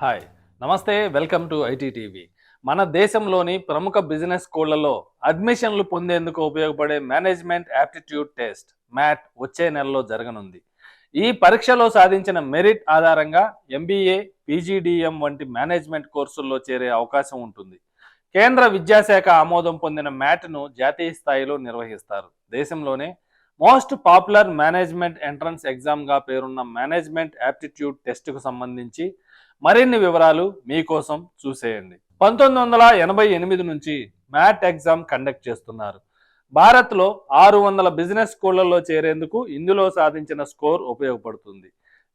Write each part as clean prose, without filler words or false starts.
Hi నమస్తే welcome to IT TV. మన దేశంలోని ప్రముఖ బిజినెస్ స్కూళ్లలో అడ్మిషన్లు పొందేందుకు ఉపయోగపడే మేనేజ్మెంట్ యాప్టిట్యూడ్ టెస్ట్ మ్యాట్ వచ్చే నెలలో జరగనుంది. ఈ పరీక్షలో సాధించిన మెరిట్ ఆధారంగా ఎంబీఏ, పీజీడీఎం వంటి మేనేజ్మెంట్ కోర్సుల్లో చేరే అవకాశం ఉంటుంది. కేంద్ర విద్యాశాఖ ఆమోదం పొందిన మ్యాట్ను జాతీయ స్థాయిలో నిర్వహిస్తారు. దేశంలోనే మోస్ట్ పాపులర్ మేనేజ్మెంట్ ఎంట్రన్స్ ఎగ్జామ్గా పేరున్న మేనేజ్మెంట్ యాప్టిట్యూడ్ టెస్ట్కు సంబంధించి మరిన్ని వివరాలు మీకోసం చూసేయండి. 1988 నుంచి మ్యాట్ ఎగ్జామ్ కండక్ట్ చేస్తున్నారు. భారత్లో 600 బిజినెస్ స్కూళ్లలో చేరేందుకు ఇందులో సాధించిన స్కోర్ ఉపయోగపడుతుంది.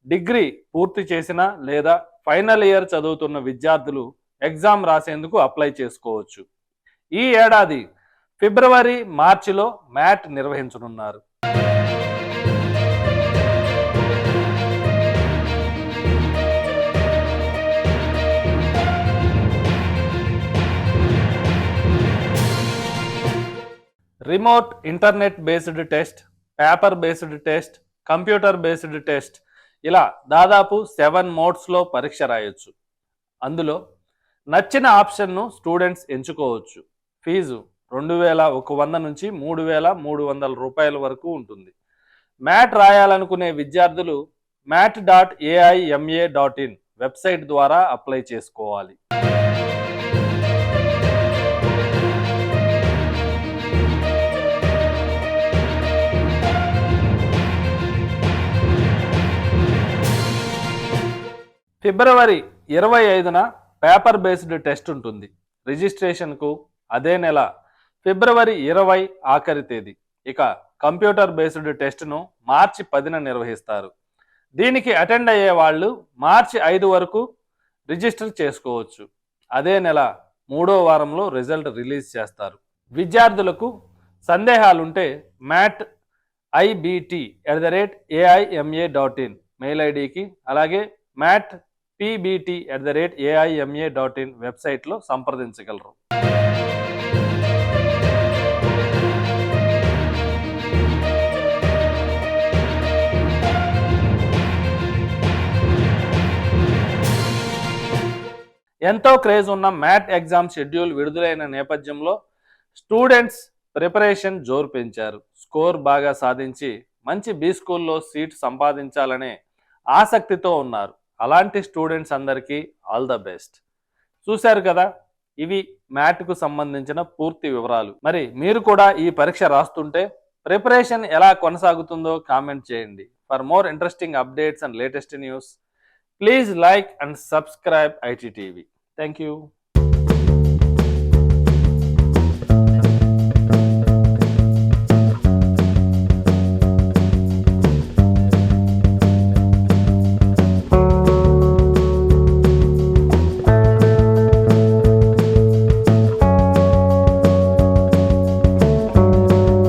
డిగ్రీ పూర్తి చేసిన లేదా ఫైనల్ ఇయర్ చదువుతున్న విద్యార్థులు ఎగ్జామ్ రాసేందుకు అప్లై చేసుకోవచ్చు. ఈ ఏడాది ఫిబ్రవరి, మార్చిలో మ్యాట్ నిర్వహించనున్నారు. Remote internet based test, paper based test, computer based test ఇలా దాదాపు 7 మోడ్స్లో పరీక్ష రాయొచ్చు. అందులో నచ్చిన ఆప్షన్ను స్టూడెంట్స్ ఎంచుకోవచ్చు. ఫీజు 2100 నుంచి 3300 రూపాయల వరకు ఉంటుంది. మ్యాట్ రాయాలనుకునే విద్యార్థులు mat.aima.in వెబ్సైట్ ద్వారా అప్లై చేసుకోవాలి. ఫిబ్రవరి 25న పేపర్ బేస్డ్ టెస్ట్ ఉంటుంది. రిజిస్ట్రేషన్కు అదే నెల ఫిబ్రవరి 20 ఆఖరి తేదీ. ఇక కంప్యూటర్ బేస్డ్ టెస్ట్ను మార్చి 10న నిర్వహిస్తారు. దీనికి అటెండ్ అయ్యే వాళ్ళు మార్చి 5 వరకు రిజిస్టర్ చేసుకోవచ్చు. అదే నెల 3వ వారంలో రిజల్ట్ రిలీజ్ చేస్తారు. విద్యార్థులకు సందేహాలుంటే mat.ibt@aima.in మెయిల్ ఐడికి, అలాగే mat.pbt@aima.in వెబ్సైట్లో సంప్రదించగలరు. ఎంతో క్రేజ్ ఉన్న మ్యాట్ ఎగ్జామ్ షెడ్యూల్ విడుదలైన నేపథ్యంలో స్టూడెంట్స్ ప్రిపరేషన్ జోరు పెంచారు. స్కోర్ బాగా సాధించి మంచి బీ స్కూల్లో సీట్ సంపాదించాలనే ఆసక్తితో ఉన్నారు. అలాంటి స్టూడెంట్స్ అందరికీ ఆల్ ద బెస్ట్. చూశారు కదా, ఇవి మ్యాట్కు సంబంధించిన పూర్తి వివరాలు. మరి మీరు కూడా ఈ పరీక్ష రాస్తుంటే ప్రిపరేషన్ ఎలా కొనసాగుతుందో కామెంట్ చేయండి. For more interesting updates and latest news, please like and subscribe ITTV. Thank you.